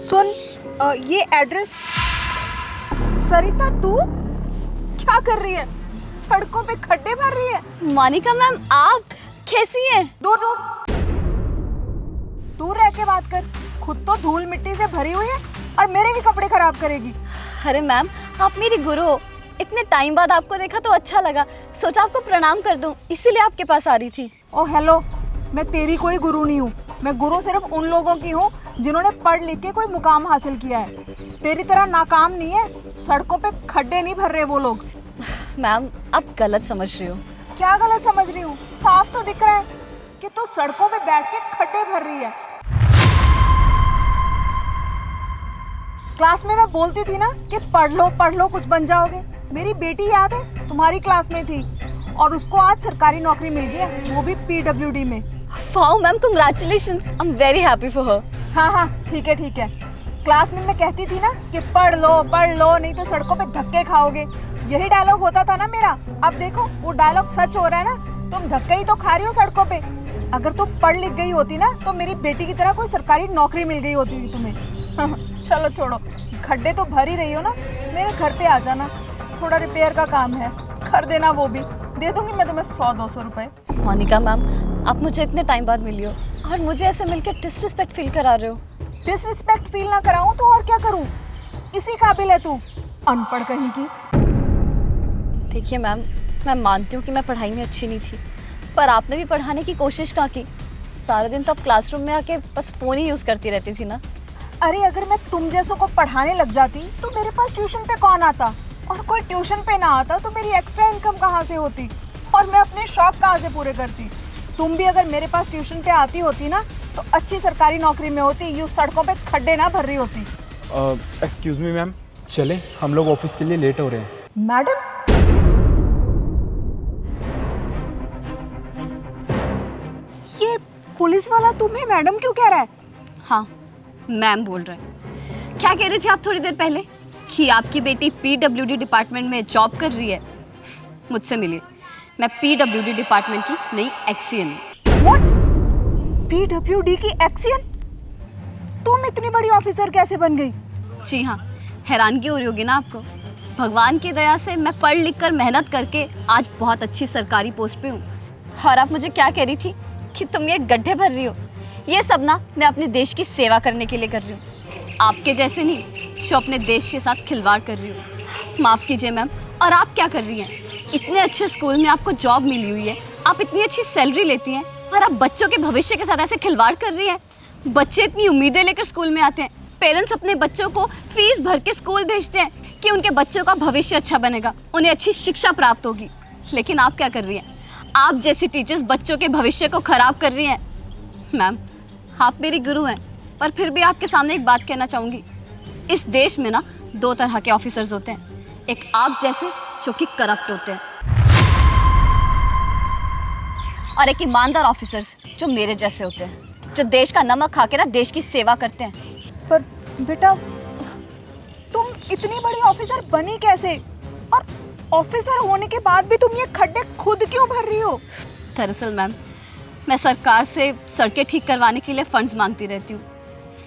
सुन, ये एड्रेस। सरिता, तू क्या कर रही है? सड़कों पे खड्डे भर रही है। मोनिका मैम, आप कैसी हैं? दूर रह के बात कर। खुद तो धूल मिट्टी से भरी हुई है और मेरे भी कपड़े खराब करेगी। अरे मैम, आप मेरी गुरु हो। इतने टाइम बाद आपको देखा तो अच्छा लगा, सोचा आपको प्रणाम कर दूं, इसीलिए आपके पास आ रही थी। ओ हेलो, मैं तेरी कोई गुरु नहीं हूँ। मैं गुरु सिर्फ उन लोगों की हूँ जिन्होंने पढ़ लिख के कोई मुकाम हासिल किया है। तेरी तरह नाकाम नहीं है। सड़कों पे खड्डे नहीं भर रहे वो लोग। मैम, आप गलत समझ रही हो। क्या गलत समझ रही हूँ? साफ तो दिख रहा है कि तू सड़कों पे बैठ के खड्डे भर रही है। क्लास में मैं बोलती थी ना कि पढ़ लो कुछ बन जाओगे। मेरी बेटी याद है, तुम्हारी क्लास में थी और उसको आज सरकारी नौकरी मिल गई है, वो भी PWD में। Wow ma'am, congratulations, I am very happy for her. हाँ, ठीक है। क्लास में मैं कहती थी ना कि पढ़ लो नहीं तो सड़कों पे धक्के खाओगे। यही डायलॉग होता था ना मेरा। अब देखो वो डायलॉग सच हो रहा है ना। तुम धक्के ही तो खा रही हो सड़कों पे। अगर तुम पढ़ लिख गई होती ना तो मेरी बेटी की तरह कोई सरकारी नौकरी मिल गई होती तुम्हें। चलो छोड़ो, खड्डे तो भर ही रही हो ना, मेरे घर पे आ जाना। थोड़ा रिपेयर का काम है, कर देना, वो भी दे दूंगी मैं तुम्हें 100-200 रुपए। मोनिका मैम, आप मुझे इतने टाइम बाद मिली हो और मुझे ऐसे मिलकर डिसरिस्पेक्ट फील करा रहे हो। डिसरिस्पेक्ट फील ना कराऊं तो और क्या करूं? इसी काबिल है तू, अनपढ़ कहीं की। देखिए मैम, मैं मानती हूँ कि मैं पढ़ाई में अच्छी नहीं थी, पर आपने भी पढ़ाने की कोशिश कहाँ की? सारा दिन तो आप क्लासरूम में आके बस फ़ोन ही यूज़ करती रहती थी ना। अरे अगर मैं तुम जैसों को पढ़ाने लग जाती तो मेरे पास ट्यूशन पे कौन आता? और कोई ट्यूशन पे ना आता तो मेरी एक्स्ट्रा इनकम कहाँ से होती? और मैं अपने शौक कहाँ से पूरे करती? तुम भी अगर मेरे पास ट्यूशन पे आती होती ना तो अच्छी सरकारी नौकरी में होती, यूँ सड़कों पे खड्डे ना भर रही होती। एक्सक्यूज मी मैम, चले, हम लोग ऑफिस के लिए लेट हो रहे हैं। मैडम, ये पुलिस वाला तुम्हें मैडम क्यों कह रहा है? हाँ, मैम बोल रहे हैं। क्या कह रही थी आप थोड़ी देर पहले कि आपकी बेटी PWD डिपार्टमेंट में जॉब कर रही है? मुझसे मिलिए, मैं PWD डिपार्टमेंट की नई एक्सियन हूँ। What? PWD की एक्सियन? तुम इतनी बड़ी ऑफिसर कैसे बन गई? जी हाँ, हैरानगी हो रही होगी ना आपको। भगवान की दया से मैं पढ़ लिख कर मेहनत करके आज बहुत अच्छी सरकारी पोस्ट पे हूँ। और आप मुझे क्या कह रही थी कि तुम ये गड्ढे भर रही हो? ये सब ना मैं अपने देश की सेवा करने के लिए कर रही हूँ, आपके जैसे नहीं जो अपने देश के साथ खिलवाड़ कर रही हूँ। माफ़ कीजिए मैम, और आप क्या कर रही हैं? इतने अच्छे स्कूल में आपको जॉब मिली हुई है, आप इतनी अच्छी सैलरी लेती हैं और आप बच्चों के भविष्य के साथ ऐसे खिलवाड़ कर रही हैं। बच्चे इतनी उम्मीदें लेकर स्कूल में आते हैं, पेरेंट्स अपने बच्चों को फीस भर के स्कूल भेजते हैं कि उनके बच्चों का भविष्य अच्छा बनेगा, उन्हें अच्छी शिक्षा प्राप्त होगी। लेकिन आप क्या कर रही हैं? आप जैसी टीचर्स बच्चों के भविष्य को खराब कर रही हैं। मैम, आप मेरी गुरु हैं, पर फिर भी आपके सामने एक बात कहना चाहूँगी। इस देश में ना 2 तरह के ऑफिसर्स होते हैं, एक आप जैसे जो कि करप्ट होते हैं, और एक ईमानदार ऑफिसर्स जो मेरे जैसे होते हैं, जो देश का नमक खा के ना देश की सेवा करते हैं। पर बेटा, तुम इतनी बड़ी ऑफिसर बनी कैसे? और ऑफिसर होने के बाद भी तुम ये खड्डे खुद क्यों भर रही हो? दरअसल मैम, मैं सरकार से सड़कें ठीक करवाने के लिए फंड्स मांगती रहती हूँ।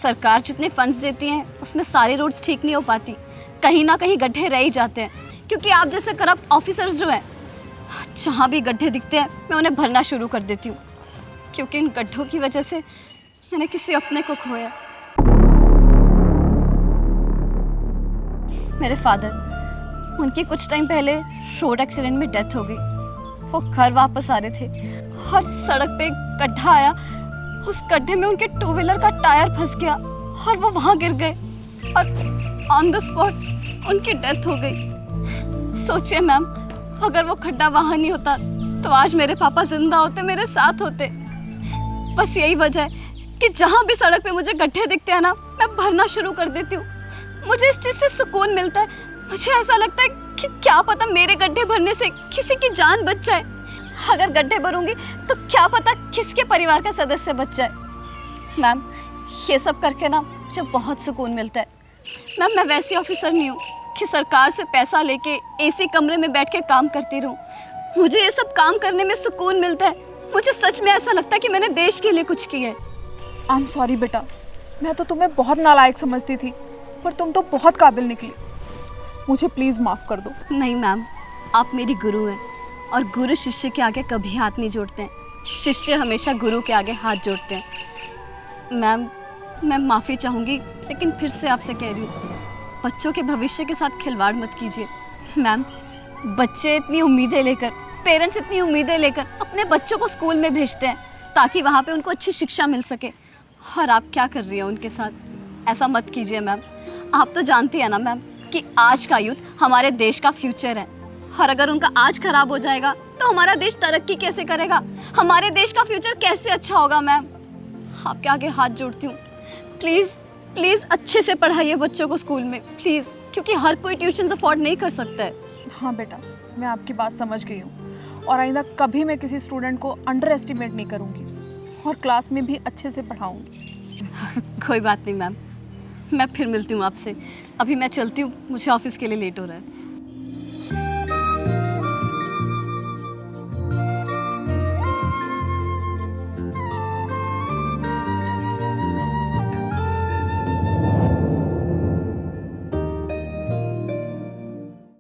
सरकार जितने फंड्स देती हैं उसमें सारे रोड्स ठीक नहीं हो पाती, कहीं ना कहीं गड्ढे रह ही जाते हैं, क्योंकि आप जैसे करप्ट ऑफिसर्स जो हैं, जहाँ भी गड्ढे दिखते हैं मैं उन्हें भरना शुरू कर देती हूँ, क्योंकि इन गड्ढों की वजह से मैंने किसी अपने को खोया। मेरे फादर, उनकी कुछ टाइम पहले रोड एक्सीडेंट में डेथ हो गई। वो घर वापस आ रहे थे और सड़क पे एक गड्ढा आया, उस गड्ढे में उनके 2 व्हीलर का टायर फंस गया और वो वहाँ गिर गए और ऑन द स्पॉट उनकी डेथ हो गई। सोचिए मैम, अगर वो खड्डा वहाँ नहीं होता तो आज मेरे पापा जिंदा होते, मेरे साथ होते। बस यही वजह है कि जहाँ भी सड़क पे मुझे गड्ढे दिखते हैं ना, मैं भरना शुरू कर देती हूँ। मुझे इस चीज़ से सुकून मिलता है। मुझे ऐसा लगता है कि क्या पता मेरे गड्ढे भरने से किसी की जान बच जाए। अगर गड्ढे भरूंगी तो क्या पता किसके परिवार का सदस्य बच जाए। मैम, ये सब करके ना मुझे बहुत सुकून मिलता है। मैम, मैं वैसी ऑफिसर नहीं हूँ कि सरकार से पैसा लेके एसी कमरे में बैठ के काम करती रहूँ। मुझे ये सब काम करने में सुकून मिलता है। मुझे सच में ऐसा लगता है कि मैंने देश के लिए कुछ किया है। आई एम सॉरी बेटा, मैं तो तुम्हें बहुत नालायक समझती थी, पर तुम तो बहुत काबिल निकली। मुझे प्लीज़ माफ़ कर दो। नहीं मैम, आप मेरी गुरु हैं और गुरु शिष्य के आगे कभी हाथ नहीं जोड़ते हैं, शिष्य हमेशा गुरु के आगे हाथ जोड़ते हैं। मैम, मैं माफ़ी चाहूँगी, लेकिन फिर से आपसे कह रही हूँ, बच्चों के भविष्य के साथ खिलवाड़ मत कीजिए। मैम, बच्चे इतनी उम्मीदें लेकर, पेरेंट्स इतनी उम्मीदें लेकर अपने बच्चों को स्कूल में भेजते हैं ताकि वहाँ पे उनको अच्छी शिक्षा मिल सके, और आप क्या कर रही हैं उनके साथ? ऐसा मत कीजिए मैम। आप तो जानती हैं ना मैम कि आज का यूथ हमारे देश का फ्यूचर है, और अगर उनका आज खराब हो जाएगा तो हमारा देश तरक्की कैसे करेगा, हमारे देश का फ्यूचर कैसे अच्छा होगा? मैम, आपके आगे हाथ जोड़ती हूँ, प्लीज़ प्लीज़ अच्छे से पढ़ाइए बच्चों को स्कूल में, प्लीज़, क्योंकि हर कोई ट्यूशन अफोर्ड नहीं कर सकता है। हाँ बेटा, मैं आपकी बात समझ गई हूँ, और आइंदा कभी मैं किसी स्टूडेंट को अंडर एस्टिमेट नहीं करूँगी, और क्लास में भी अच्छे से पढ़ाऊँगी। कोई बात नहीं मैम, मैं फिर मिलती हूँ आपसे। अभी मैं चलती हूँ, मुझे ऑफिस के लिए लेट हो रहा है।